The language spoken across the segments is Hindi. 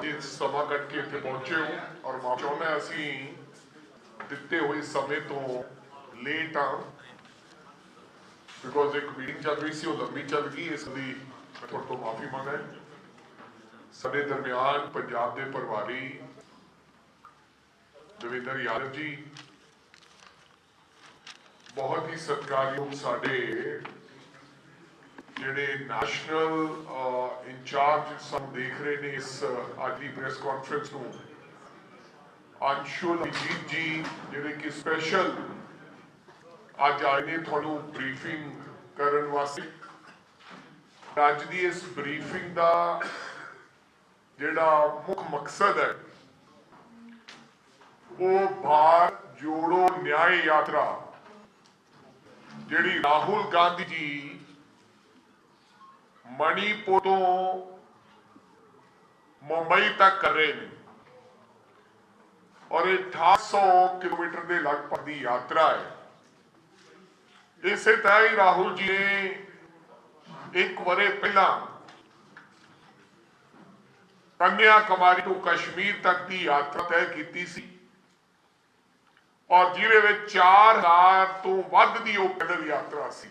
ਅੱਜ ਸਮਾਂ ਕੱਢ ਕੇ ਇੱਥੇ ਪਹੁੰਚੇ ਹੋ ਔਰ ਮੈਂ ਚਾਹੁੰਦਾ ਅਸੀਂ ਦਿੱਤੇ ਹੋਏ ਸਮੇਂ ਤੋਂ ਲੇਟ ਆ ਬਿਕੋਜ਼ ਇੱਕ ਮੀਟਿੰਗ ਚੱਲ ਰਹੀ ਸੀ ਉਹ ਲੰਬੀ ਚੱਲ ਗਈ ਇਸ ਲਈ ਮੈਂ ਤੁਹਾਡੇ ਤੋਂ ਮਾਫੀ ਮੰਗਦਾ ਸਾਡੇ ਦਰਮਿਆਨ ਪੰਜਾਬ ਦੇ ਪ੍ਰਭਾਰੀ ਦਵਿੰਦਰ ਯਾਦਵ ਜੀ ਬਹੁਤ ਹੀ ਸਤਿਕਾਰਯੋਗ ਸਾਡੇ ਜਿਹੜੇ ਨੈਸ਼ਨਲ ਇੰਚਾਰਜ ਸਾਨੂੰ ਦੇਖ ਰਹੇ ਨੇ ਇਸ ਅੱਜ ਦੀ ਪ੍ਰੈਸ ਕਾਨਫਰੰਸ ਨੂੰ ਅੰਸ਼ੁਲ ਅਜੀਤ ਜੀ ਜਿਹੜੇ ਕਿ ਸਪੈਸ਼ਲ ਅੱਜ ਆਏ ਨੇ ਤੁਹਾਨੂੰ ਬਰੀਫਿੰਗ ਕਰਨ ਵਾਸਤੇ ਅੱਜ ਦੀ ਇਸ ਬਰੀਫਿੰਗ ਦਾ ਜਿਹੜਾ ਮੁੱਖ ਮਕਸਦ ਹੈ ਉਹ ਭਾਰਤ ਜੋੜੋ ਨਿਆਂ ਯਾਤਰਾ ਜਿਹੜੀ ਰਾਹੁਲ ਗਾਂਧੀ ਜੀ ਮਣੀਪੁਰ ਤੋਂ ਮੁੰਬਈ ਤੱਕ ਕਰ ਰਹੇ ਨੇ ਔਰ ਇਹ 800 ਕਿਲੋਮੀਟਰ ਦੇ ਲਗਭਗ ਦੀ ਯਾਤਰਾ ਹੈ। ਇਸੇ ਤਰ੍ਹਾਂ ਹੀ ਰਾਹੁਲ ਜੀ ਨੇ ਇੱਕ ਵਰੇ ਪਹਿਲਾਂ ਕੰਨਿਆ ਕੁਮਾਰੀ ਤੋਂ ਕਸ਼ਮੀਰ ਤੱਕ ਦੀ ਯਾਤਰਾ ਤੈਅ ਕੀਤੀ ਸੀ ਔਰ ਜਿਹਦੇ ਵਿੱਚ 4000 ਤੋਂ ਵੱਧ ਦੀ ਉਹ ਪੈਦਲ ਯਾਤਰਾ ਸੀ।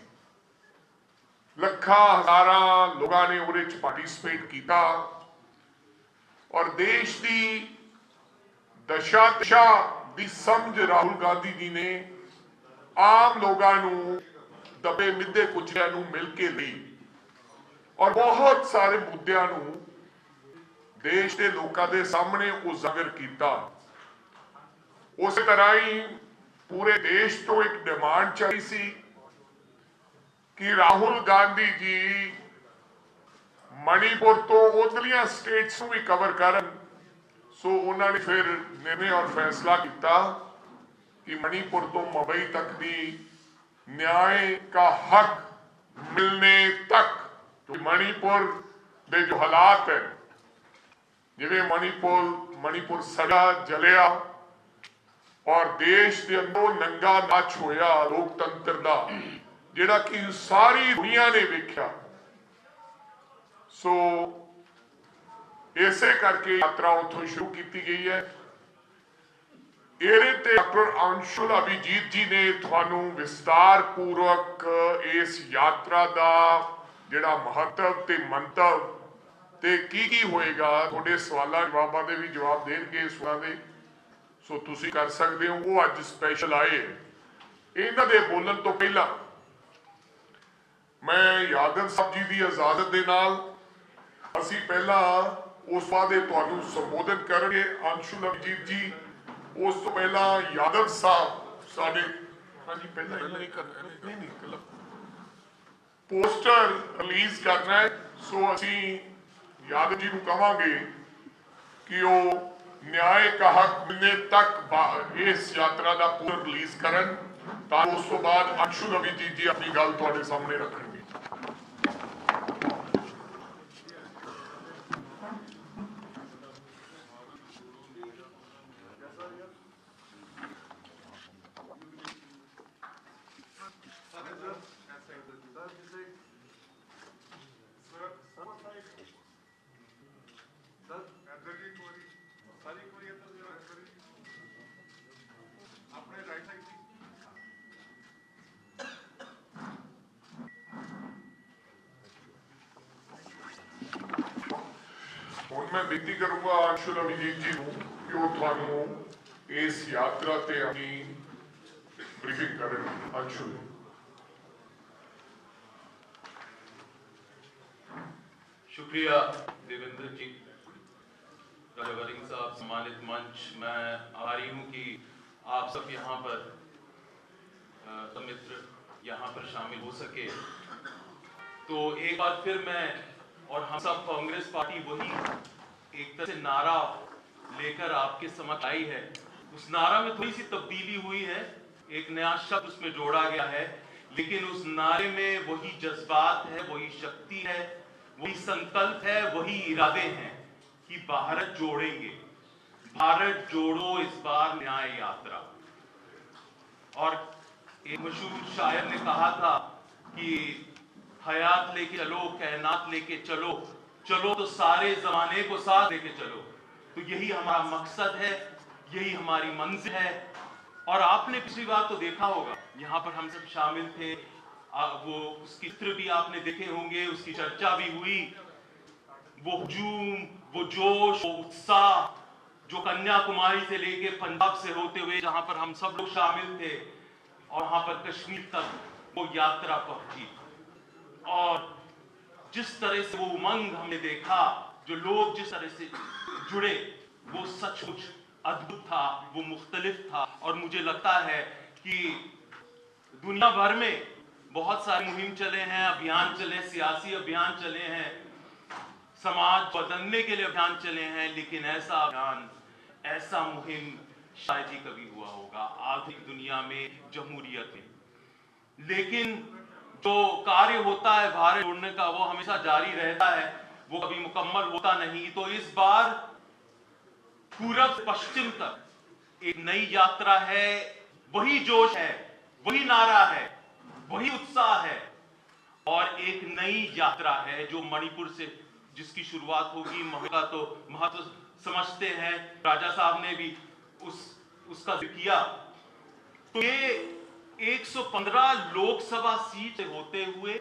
ਲੱਖਾਂ ਹਜ਼ਾਰਾਂ ਲੋਕਾਂ ਨੇ ਉਹਦੇ ਵਿੱਚ ਪਾਰਟਿਸਿਪੇਟ ਕੀਤਾ ਔਰ ਦੇਸ਼ ਦੀ ਦਸ਼ਾ ਦੀ ਸਮਝ ਰਾਹੁਲ ਗਾਂਧੀ ਜੀ ਨੇ ਆਮ ਲੋਕਾਂ ਨੂੰ ਦਬੇ ਮਿੱਦੇ ਕੁਚਲਿਆਂ ਨੂੰ ਮਿਲ ਕੇ ਲਈ ਔਰ ਬਹੁਤ ਸਾਰੇ ਮੁੱਦਿਆਂ ਨੂੰ ਦੇਸ਼ ਦੇ ਲੋਕਾਂ ਦੇ ਸਾਹਮਣੇ ਉਜਾਗਰ ਕੀਤਾ। ਉਸੇ ਤਰ੍ਹਾਂ ਹੀ ਪੂਰੇ ਦੇਸ਼ ਤੋਂ ਇੱਕ ਡਿਮਾਂਡ ਚਾਹੀ ਸੀ ਕਿ ਰਾਹੁਲ ਗਾਂਧੀ ਜੀ ਮਣੀਪੁਰ ਤੋਂ ਉਧਰਲੀਆਂ ਸਟੇਟਸ ਨੂੰ ਵੀ ਕਵਰ ਕਰਨ। ਸੋ ਉਹਨਾਂ ਨੇ ਫਿਰ ਨਿਰਣੇ ਔਰ ਫੈਸਲਾ ਕੀਤਾ कि मणिपुर तो मुंबई तक भी न्याय का हक मिलने तक तो मणिपुर के जो हालात है जिवें मणिपुर सड़ा जलिया और देश के अंदर नंगा नाच होया लोकतंत्र का जिहड़ा कि सारी दुनिया ने वेख्या। सो इसे करके यात्रा उथों शुरू की गई है। डॉक्टर अंशुल अभिजीत जी ने थानू विस्तार पूर्वक इस यात्रा का जिहड़ा महत्व ते मंतव ते की होएगा थोड़े सवालों जवाबों के भी जवाब देंगे सवालों के। सो तुसी कर सकते हो वो अज स्पैशल आए। इन्हां दे बोलण तो पहला मैं यादव साहब जी की इजाजत के नाल असीं पहला उस बाद तुहानू संबोधन करेंगे अंशुल अभिजीत जी। उस तो पहला यादव साहब साडे हाँ जी पहला नहीं पोस्टर रिलीज करना है। सो असी यादव जी को कहांगे कि वो न्याय का हक मिलने तक इस यात्रा का पोस्टर रिलीज करन ताकि उस तो बाद अंशुल अभिजीत जी अपनी गल तुहाडे सामने रखेंगे। मैं बेनती करूंगा अंशुल अभिजीत जी को कि वो थानू इस यात्रा ते अपनी ब्रीफिंग करें। अंशुल शुक्रिया देवेंद्र जी, राजा वरिंग साहब, सम्मानित मंच। मैं आभारी हूं कि आप सब यहाँ पर सब मित्र यहाँ पर शामिल हो सके। तो एक बार फिर मैं और हम सब कांग्रेस पार्टी वही एक तरह से नारा लेकर आपके समक्ष आई है। उस नारा में थोड़ी सी तब्दीली हुई है, एक नया शब्द उसमें जोड़ा गया है, लेकिन उस नारे में वही जज्बात है, वही शक्ति है, वही संकल्प है, वही इरादे हैं कि भारत जोड़ेंगे, भारत जोड़ो इस बार न्याय यात्रा। और एक मशहूर शायर ने कहा था कि हयात लेके चलो, कायनात लेके चलो, चलो तो सारे जमाने को साथ लेके चलो। तो यही हमारा मकसद है, यही हमारी मंजिल है। और आपने पिछली बार तो देखा होगा, यहाँ पर हम सब शामिल थे, वो उसकी चित्र भी आपने देखे होंगे, उसकी चर्चा भी हुई। वो हुजूम, वो जोश, वो उत्साह जो कन्याकुमारी से लेके पंजाब से होते हुए जहां पर हम सब लोग शामिल थे और वहां पर कश्मीर तक वो यात्रा पहुंची, और जिस तरह से वो उमंग हमने देखा, जो लोग जिस तरह से जुड़े, वो सचमुच अद्भुत था, वो मुख्तलिफ था। और मुझे लगता है कि दुनिया भर में बहुत सारे मुहिम चले हैं, अभियान चले, सियासी अभियान चले हैं, समाज बदलने के लिए अभियान चले हैं, लेकिन ऐसा अभियान, ऐसा मुहिम शायद ही कभी हुआ होगा आधुनिक दुनिया में, जमहूरियत में। लेकिन जो कार्य होता है भारत जोड़ने का, वो हमेशा जारी रहता है, वो कभी मुकम्मल होता नहीं। तो इस बार पूरब से पश्चिम तक एक नई यात्रा है, वही जोश है, वही नारा है, वही उत्साह है, और एक नई यात्रा है जो मणिपुर से जिसकी शुरुआत होगी। का तो महत्व समझते हैं, राजा साहब ने भी उसका जिक्र किया। तो ये 115 लोकसभा सीट से होते हुए,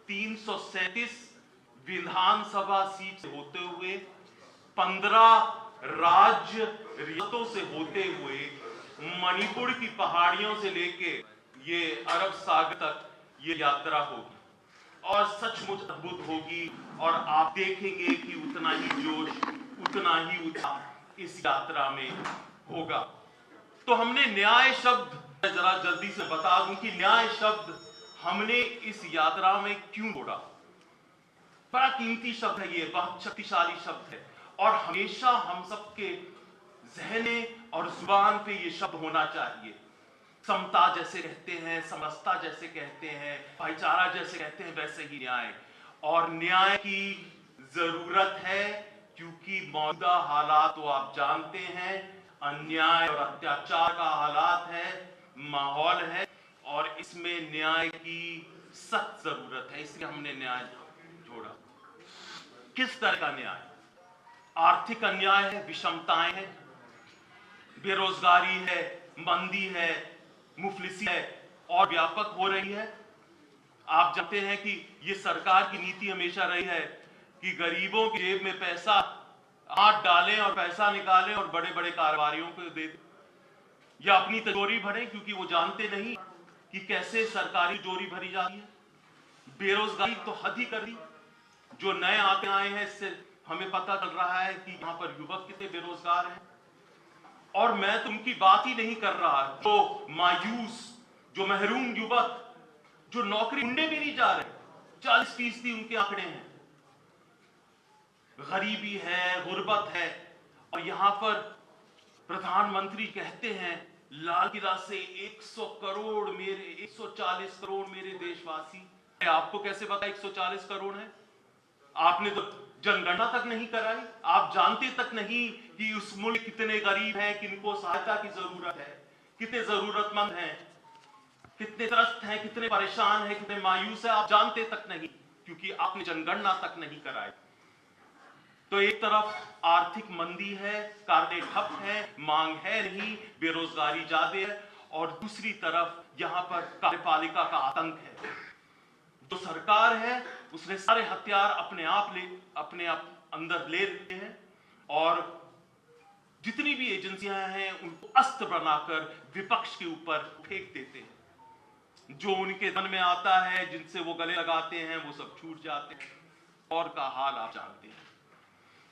337 विधानसभा सीट से होते हुए, 15 राज्य रियासतों से होते हुए, मणिपुर की पहाड़ियों से लेके ये अरब सागर तक ये यात्रा होगी, और सचमुच अद्भुत होगी। और आप देखेंगे कि उतना ही जोश, उतना ही उत्साह इस यात्रा में होगा। तो हमने न्याय शब्द, जरा जल्दी से बता दूं कि न्याय शब्द हमने इस यात्रा में क्यों जोड़ा। बड़ा कीमती शब्द है, ये बहुत शक्तिशाली शब्द है, और हमेशा हम सबके ज़हन और जुबान पे ये शब्द होना चाहिए। समता जैसे कहते हैं, समरसता जैसे कहते हैं, भाईचारा जैसे कहते हैं, वैसे ही न्याय। और न्याय की जरूरत है, क्योंकि मौजूदा हालात तो आप जानते हैं, अन्याय और अत्याचार का हालात है, माहौल है, और इसमें न्याय की सख्त जरूरत है। इसलिए हमने न्याय जोड़ा। किस तरह का न्याय? आर्थिक अन्याय है, विषमताएं हैं, बेरोजगारी है, मंदी है, मुफलिसी है, और व्यापक हो रही है। आप जानते हैं कि ये सरकार की नीति हमेशा रही है कि गरीबों की जेब में पैसा हाथ डालें और पैसा निकालें और बड़े बड़े कारोबारियों को दे दें, या अपनी तिजोरी भरें, क्योंकि वो जानते नहीं कि कैसे सरकारी तिजोरी भरी जाती है। बेरोजगारी तो हद ही कर दी। जो नए आते आए हैं, इससे हमें पता चल रहा है कि यहाँ पर युवक कितने बेरोजगार हैं। और मैं तो उनकी बात ही नहीं कर रहा, जो मायूस, जो महरूम युवक, जो नौकरी ढूंढने भी नहीं जा रहे, 40% उनके आंकड़े हैं। गरीबी है, गुर्बत है, और यहां पर प्रधानमंत्री कहते हैं लाल किला से 140 करोड़ मेरे देशवासी। आपको कैसे पता 140 करोड़ है? आपने तो जनगणना तक नहीं कराई, आप जानते तक नहीं कि उस मुल्क कितने गरीब हैं, किनको सहायता की जरूरत है, कितने जरूरतमंद हैं, कितने त्रस्त हैं, कितने परेशान हैं, कितने मायूस हैं, आप जानते तक नहीं, क्योंकि आपने जनगणना तक नहीं कराई। तो एक तरफ आर्थिक मंदी है, कार्य ठप है, मांग है नहीं, बेरोजगारी ज्यादा है, और दूसरी तरफ यहां पर कार्यपालिका का आतंक है। जो सरकार है उसने सारे हथियार अपने आप अंदर ले लेते हैं, और जितनी भी एजेंसियां हैं उनको अस्त्र बनाकर विपक्ष के ऊपर फेंक देते हैं। जो उनके मन में आता है, जिनसे वो गले लगाते हैं, वो सब छूट जाते हैं, और का हाल आप जानते हैं।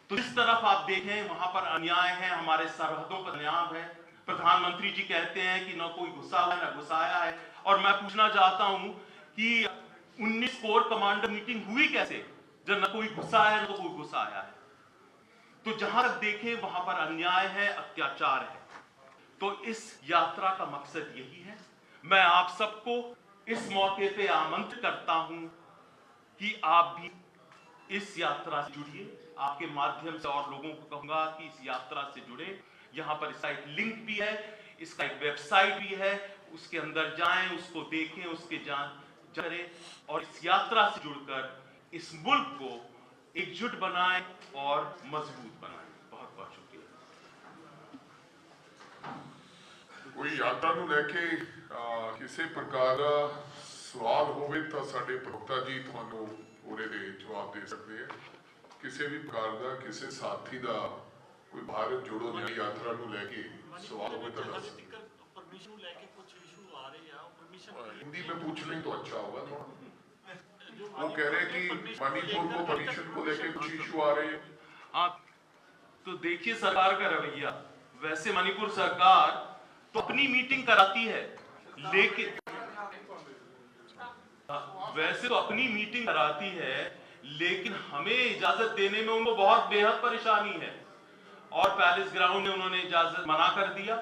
तो इस तरफ आप देखें, वहां पर अन्याय है, हमारे सरहदों पर अन्याय है। प्रधानमंत्री जी कहते हैं कि न कोई घुसा हुआ है न घुसाया है, और मैं पूछना चाहता हूं कि 19 कोर कमांडर मीटिंग हुई कैसे, जब न कोई घुसा है न कोई घुसाया है। तो जहां तक देखें वहां पर अन्याय है, अत्याचार है। तो इस यात्रा का मकसद यही है। मैं आप सबको इस मौके पे आमंत्रित करता हूं कि आप भी इस यात्रा से जुड़िए। आपके माध्यम से और लोगों को कहूंगा कि इस यात्रा से जुड़े। यहाँ पर इसका एक लिंक भी है, इसका एक वेबसाइट भी है, उसके अंदर जाएं, उसको देखें, उसके जान करें, और इस यात्रा से जुड़कर इस मुल्क को एकजुट बनाएं और मजबूत बनाएं। बहुत बहुत शुक्रिया। ਕੋਈ ਯਾਤਰਾ ਨੂੰ ਲੈ ਕੇ ਕਿਸੇ ਪ੍ਰਕਾਰ ਦਾ ਸਵਾਲ ਹੋਵੇ ਤਾਂ ਸਾਡੇ ਪ੍ਰਵਕਤਾ ਜੀ ਤੁਹਾਨੂੰ ਉਹਦੇ ਦੇ ਜਵਾਬ ਦੇ ਸਕਦੇ ਆ। ਕਿਸੇ ਵੀ ਪ੍ਰਕਾਰ ਦਾ ਕਿਸੇ ਸਾਥੀ ਦਾ ਕੋਈ ਭਾਰਤ ਜੋੜੋ ਨਿਆਂ ਯਾਤਰਾ ਨੂੰ ਲੈ ਕੇ सवाल होगा तो परमिशन लेके कुछ इशू आ रहे हैं परमिशन हिंदी में पूछ लें तो अच्छा होगा थोड़ा। वो कह रहे हैं कि मणिपुर को परमिशन को लेके कुछ इशू आ रहे हैं। आप तो देखिए सरकार का रवैया, वैसे मणिपुर सरकार तो अपनी मीटिंग कराती है, लेकिन वैसे तो अपनी मीटिंग कराती है, लेकिन हमें इजाजत देने में उनको बहुत बेहद परेशानी है। और पैलेस ग्राउंड में उन्होंने इजाजत मना कर दिया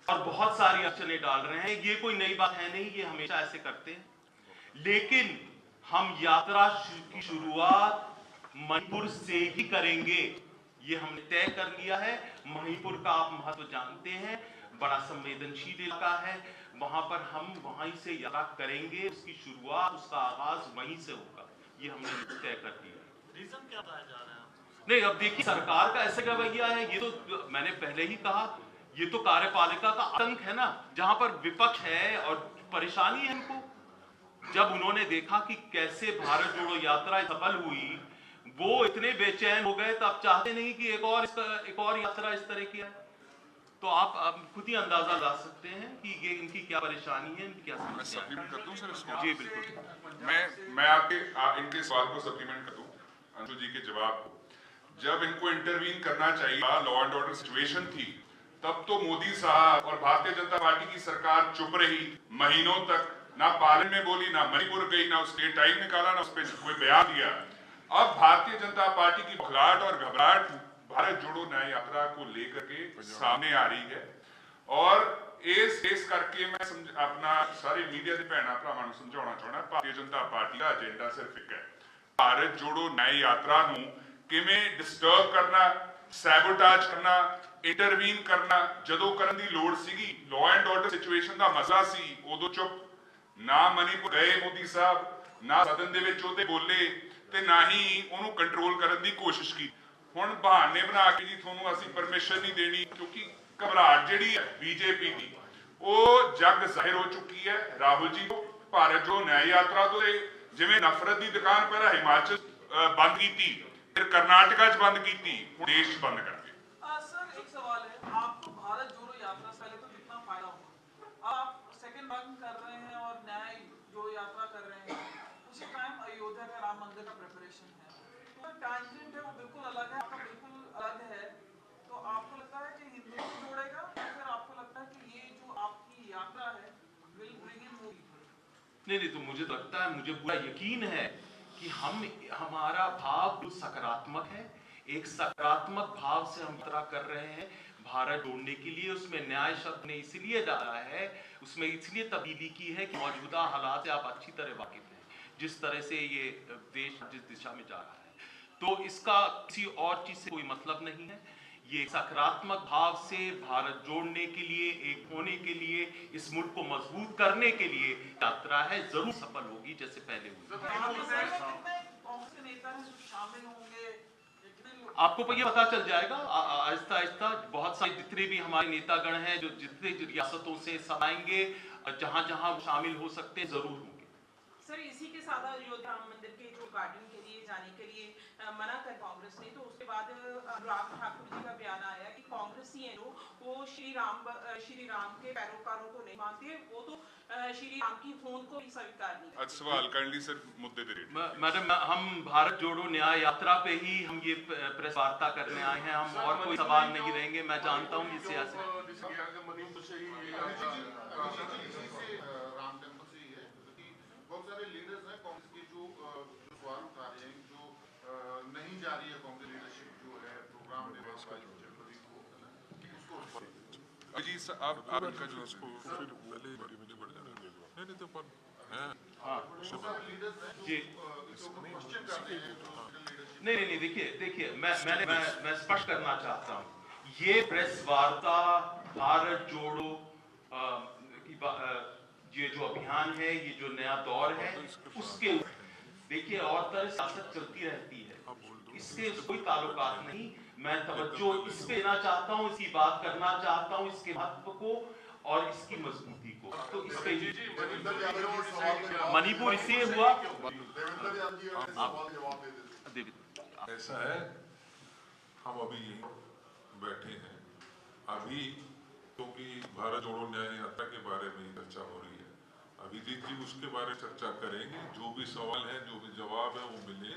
और बहुत सारी अड़चनें डाल रहे हैं। ये कोई नई बात है नहीं, ये हमेशा ऐसे करते हैं। लेकिन हम यात्रा की शुरुआत मणिपुर से ही करेंगे, ये हमने तय कर लिया है। मणिपुर का आप महत्व जानते हैं, बड़ा संवेदनशील इलाका है, वहां पर हम वहीं से यात्रा करेंगे, उसकी शुरुआत उसका आगाज वहीं से होगा, ये हमने तय कर दिया। रीजन क्या बताया जा रहा है? नहीं, अब देखिए सरकार का ऐसे रवैया है, ये तो मैंने पहले ही कहा, ये तो कार्यपालिका का आतंक है ना, जहां पर विपक्ष है और परेशानी है इनको। जब उन्होंने देखा कि कैसे भारत जोड़ो यात्रा सफल हुई, वो इतने बेचैन हो गए, तब चाहते नहीं कि एक और यात्रा इस तरह की है। तो आप खुद ही अंदाजा ला सकते हैं कि ये इनकी क्या परेशानी है, इनकी क्या समस्या है। सप्लीमेंट कर दूं सर इसको? जी बिल्कुल। मैं आपके इनके सवाल को सप्लीमेंट कर दूं, अंशु जी के जवाब को। जब इनको इंटरवीन करना चाहिए, लॉ एंड ऑर्डर सिचुएशन थी, तब तो मोदी साहब और भारतीय जनता पार्टी की सरकार चुप रही महीनों तक, ना पार्लियामेंट में बोली, ना मणिपुर गई, ना उसके टाइम निकाला, ना उस पर कोई बयान दिया। अब भारतीय जनता पार्टी की बौखलाहट और घबराहट भारत जोड़ो न्याय यात्रा को लेकर के सामने आ रही है। और इस करके मैं अपना सारे मीडिया के भैन भरावां नूं समझाउणा चाहुंदा, भारतीय जनता पार्टी का एजेंडा सिर्फ एक है, भारत जोड़ो न्याय यात्रा नूं किवें डिस्टर्ब करना, सैबोटाज करना, इंटरवीन करना। जदों करन दी लोड़ सीगी, लॉ एंड ऑर्डर सिचुएशन दा मसला सी, उदों चुप ना मणिपुर गए मोदी साहब, ना सदन दे विच ओहते बोले ते ना ही उहनूं कंट्रोल करन दी कोशिश की। हुण बहाने बना के जी तुहानूं असीं परमिशन नहीं देनी, क्योंकि घबराहट जिहड़ी है बीजेपी दी ਉਹ जग ਜ਼ਾਹਿਰ हो चुकी है। राहुल जी को भारत जोड़ो न्याय यात्रा तो जिवें नफरत की दुकान पर हिमाचल बंद की, फिर कर्नाटका च बंद की, देश बंद कर दिया। सर एक सवाल है, आपको भारत जोड़ो यात्रा से पहले तो कितना फायदा हुआ, आप सेकंड रन कर रहे हैं और न्याय जोड़ो यात्रा कर रहे हैं, उसी टाइम अयोध्या का राम मंदिर का प्रिपरेशन है, तो टैंजेंट है वो बिल्कुल अलग है, आपका बिल्कुल अलग है। तो आपको लगता है कि हिंदू को जोड़ेगा या फिर आपको लगता है कि ये जो आपकी यात्रा है विल ब्रिंग इन मोदी? नहीं, तो मुझे लगता है, मुझे पूरा यकीन है कि हमारा भाव सकारात्मक है। एक सकारात्मक भाव से हम यात्रा कर रहे हैं भारत जोड़ने के लिए। उसमें न्याय शब्द ने इसलिए डाला है, उसमें इसलिए तब्दीली की है कि मौजूदा हालात से आप अच्छी तरह वाकिफ हैं, जिस तरह से ये देश जिस दिशा में जा रहा है। तो इसका किसी और चीज से कोई मतलब नहीं है। ये सकारात्मक भाव से भारत जोड़ने के लिए, एक होने के लिए, इस मुल्क को मजबूत करने के लिए यात्रा है, जरूर सफल होगी जैसे पहले हुई। आपको ये पता चल जाएगा आहिस्ता आहिस्ता। बहुत सारे जितने भी हमारे नेतागण हैं, जो जितने रियासतों से सब आएंगे, जहां जहां शामिल हो सकते हैं, जरूर होंगे। सर इसी के साथ अयोध्या राम मंदिर के जो गार्डन के लिए जाने के लिए मना कर कांग्रेस ने, तो उसके बाद अनुराग ठाकुर जी का बयान आया कि कांग्रेसी है जो वो श्री राम के पैरोकारों को नहीं मानते, वो तो श्री राम की होंद को भी स्वीकार नहीं करते। सवाल काइंडली सर मुद्दे पे रेट। मैडम, हम भारत जोड़ो न्याय यात्रा पे ही हम ये प्रेस वार्ता करने आए हैं, हम और कोई सवाल नहीं रहेंगे। मैं जानता हूँ ये सियासी मणिपुर से ही राम टेम्पल से ही है, क्योंकि बहुत सारे लीडर्स हैं कांग्रेस के जो सवाल उठा रहे हैं, जो नहीं जा रही है कांग्रेस लीडरशिप जो है प्रोग्राम जनवरी को उसको जी सर, आप इनका जो उसको फिर पहले मुझे बढ़ जाना नहीं तो पर जी नहीं, देखिए मैं स्पष्ट करना चाहता हूँ, ये प्रेस वार्ता भारत जोड़ो ये जो अभियान है, ये जो नया दौर है, उसके देखिए और तरह सियासत चलती रहती है, इससे कोई ताल्लुकात नहीं। मैं तवज्जो इस पे देना चाहता हूँ, इसकी बात करना चाहता हूँ, इसके महत्व को और इसकी मजबूती को। तो इसके देवेंद्र यादव जी सवाल का जवाब मणिपुर इसलिए हुआ। देवेंद्र यादव जी सवाल का जवाब दे देते। ऐसा है, हम अभी यहीं बैठे हैं अभी, क्योंकि भारत जोड़ो न्याय यात्रा के बारे में चर्चा हो रही है। अभिजीत जी उसके बारे में चर्चा करेंगे, जो भी सवाल है, जो भी जवाब है वो मिले।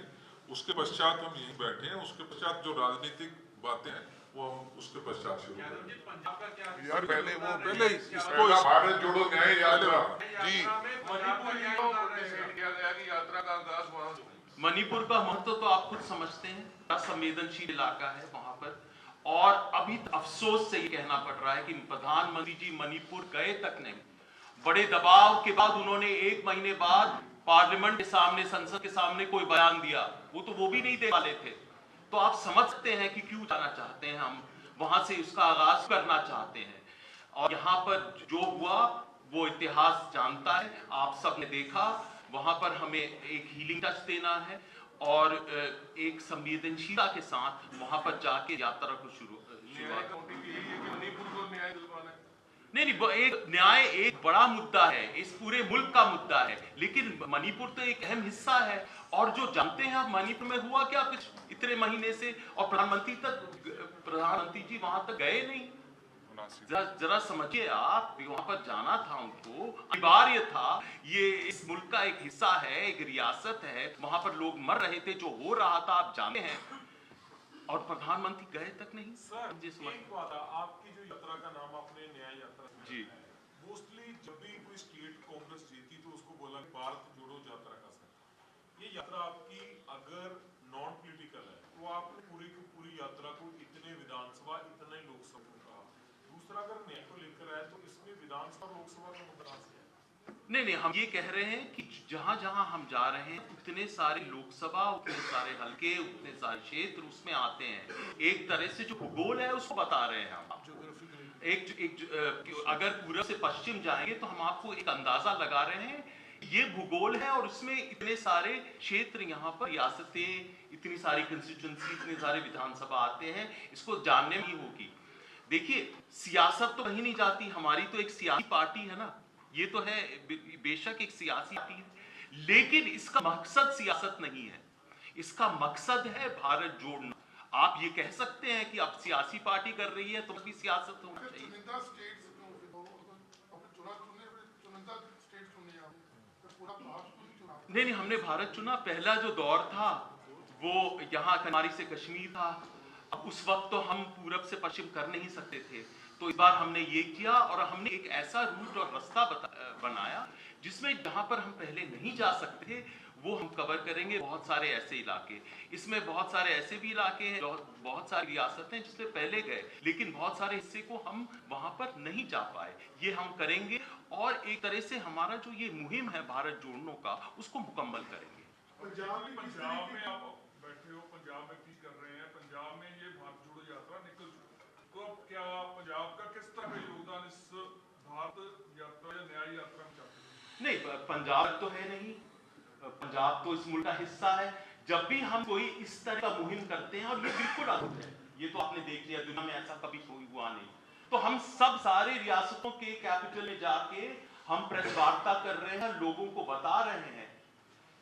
उसके पश्चात हम यहीं बैठे हैं, उसके पश्चात जो राजनीतिक बातें हैं वो हम उसके पश्चात शुरू करेंगे। यार पहले इसको भारत जोड़ो न्याय यात्रा जी मणिपुर का महत्व तो आप खुद समझते हैं, बड़ा संवेदनशील इलाका है वहां पर। और अभी अफसोस से ये कहना पड़ रहा है कि प्रधानमंत्री जी मणिपुर गए तक नहीं। बड़े दबाव के बाद उन्होंने 1 महीने बाद पार्लियामेंट के सामने, संसद के सामने कोई बयान दिया, वो भी नहीं दे वाले थे। तो आप समझ सकते हैं कि क्यों जाना चाहते हैं हम वहां से, उसका आगाज करना चाहते हैं। और यहाँ पर जो हुआ वो इतिहास जानता है, आप सब ने देखा। वहां पर हमें एक हीलिंग टच देना है और एक संवेदनशीलता के साथ वहां पर जाके यात्रा को शुरुआत। नहीं, एक न्याय एक बड़ा मुद्दा है, इस पूरे मुल्क का मुद्दा है, लेकिन मणिपुर तो एक अहम हिस्सा है। और जो जानते हैं आप, मणिपुर में हुआ क्या कुछ इतने महीने से, और प्रधानमंत्री जी वहां तक गए नहीं। जरा समझिए, आप वहां पर जाना था, उनको अनिवार्य था। ये इस मुल्क का एक हिस्सा है, एक रियासत है, वहां पर लोग मर रहे थे, जो हो रहा था आप जानते हैं, और प्रधानमंत्री गए तक नहीं। सर, एक बात है, आपकी जो यात्रा का नाम आपने न्याय यात्रा जी, मोस्टली जब भी कोई स्टेट कांग्रेस जीती तो उसको बोला भारत जोड़ो यात्रा का। सर, ये यात्रा आपकी अगर नॉन पॉलिटिकल है तो आपने पूरी की पूरी यात्रा को इतने विधानसभा, इतने लोकसभा को कहा। दूसरा, अगर न्याय को लेकर आए तो इसमें विधानसभा लोकसभा का मुद्दा है। नहीं, हम ये कह रहे हैं कि जहां जहां हम जा रहे हैं उतने सारे लोकसभा, उतने सारे हलके, उतने सारे क्षेत्र उसमें आते हैं। एक तरह से जो भूगोल है उसको बता रहे हैं हम। अगर पूर्व से पश्चिम जाएंगे तो हम आपको एक अंदाजा लगा रहे हैं, ये भूगोल है और इसमें इतने सारे क्षेत्र, यहाँ पर रियासतें, इतनी सारी कंस्टिट्यूंसी, इतने सारे विधानसभा आते हैं, इसको जानने में ही होगी। देखिए, सियासत तो कहीं नहीं जाती, हमारी तो एक सियासी पार्टी है ना, ये तो है बेशक एक सियासी पार्टी है, लेकिन इसका मकसद सियासत नहीं है, इसका मकसद है भारत जोड़ना। आप ये कह सकते हैं कि अब सियासी पार्टी कर रही है तो भी सियासत होना चाहिए। नहीं, हमने भारत चुना। पहला जो दौर था वो यहाँ कन्याकुमारी से कश्मीर था। अब उस वक्त तो हम पूरब से पश्चिम कर नहीं सकते थे, तो इस बार हमने ये किया और हमने एक ऐसा रूट और रास्ता बनाया जिसमें जहां पर हम पहले नहीं जा सकते थे वो हम कवर करेंगे। बहुत सारे ऐसे इलाके, इसमें बहुत सारे ऐसे भी इलाके हैं, बहुत सारी रियासतें हैं जिसमें पहले गए, लेकिन बहुत सारे हिस्से को हम वहां पर नहीं जा पाए। ये हम करेंगे और एक तरह से हमारा जो ये मुहिम है भारत जोड़ने का, उसको मुकम्मल करेंगे। पंजाब में आप बैठे हो, पंजाब में भी कर रहे हैं, पंजाब में ये भारत जोड़ो यात्रा निकल चुकी है, तो अब क्या पंजाब का किस तरह का योगदान इस भारत यात्रा या न्याय यात्रा में चाहते हैं? नहीं, पंजाब तो है नहीं, पंजाब तो इस मुल्क का हिस्सा है। जब भी हम कोई इस तरह का मुहिम करते हैं, और ये बिल्कुल अद्भुत है, ये तो आपने देख लिया, दुनिया में ऐसा कभी कोई हुआ नहीं, तो हम सब सारे रियासतों के कैपिटल में जाके हम प्रेस वार्ता कर रहे हैं, लोगों को बता रहे हैं